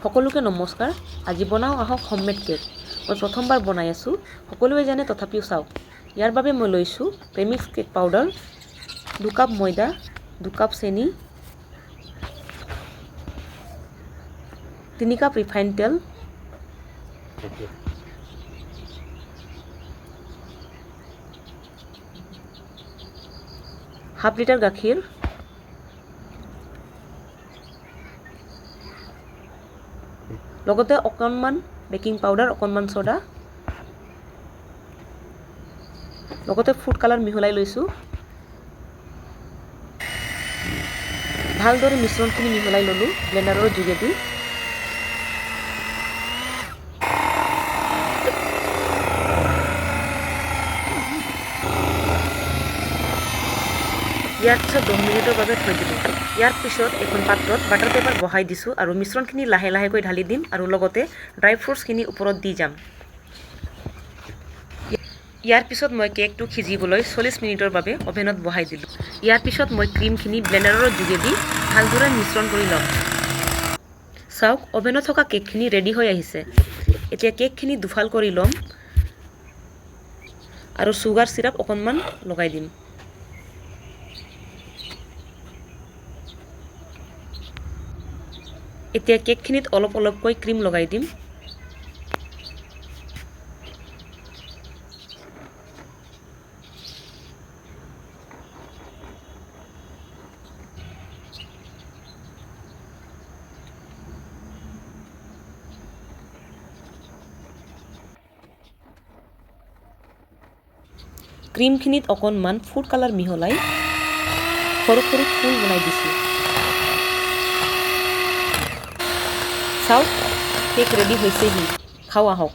সকলোকে নমস্কাৰ। আজি বনাওঁ আহক হোমমেড কেক। মই প্ৰথমবাৰ বনাই আছোঁ, সকলোৱে জানে তথাপিও চাওক। ইয়াৰ বাবে মই লৈছোঁ প্ৰেমিক্স কেক পাউডাৰ, 2 কাপ ময়দা, 2 কাপ চেনি, 3 কাপ ৰিফাইন তেল, ½ লিটাৰ গাখীৰ, লগতে অকণমান বেকিং পাউডাৰ, অকণমান ছ'ডা, লগতে ফুড কালাৰ মিহলাই লৈছোঁ। ভালদৰে মিশ্ৰণখিনি মিহলাই ল'লোঁ ব্লেণ্ডাৰৰ যোগেদি। ইয়াৰ পিছত 10 মিনিটৰ বাবে থৈ দিলোঁ। ইয়াৰ পিছত এখন পাত্ৰত বাটাৰ পেপাৰ বহাই দিছোঁ আৰু মিশ্ৰণখিনি লাহে লাহেকৈ ঢালি দিম আৰু লগতে ড্ৰাই ফ্ৰুটছখিনি ওপৰত দি যাম। ইয়াৰ পিছত মই কেকটো সিজিবলৈ 40 মিনিটৰ বাবে অভেনত বহাই দিলোঁ। ইয়াৰ পিছত মই ক্ৰীমখিনি ব্লেণ্ডাৰৰ যোগেদি ভালদৰে মিশ্ৰণ কৰি ল'ম। চাওক, অভেনত থকা কেকখিনি ৰেডি হৈ আহিছে। এতিয়া কেকখিনি দুফাল কৰি ল'ম আৰু চুগাৰ চিৰাপ অকণমান লগাই দিম। এতিয়া কেকখিনিত অলপ অলপকৈ ক্ৰীম লগাই দিম। ক্ৰীমখিনিত অকণমান ফুড কালাৰ মিহলাই সৰু সৰু ফুল বনাই দিছোঁ। চাওক, কেক ৰেডি হৈছেহি। খাওঁ আহক।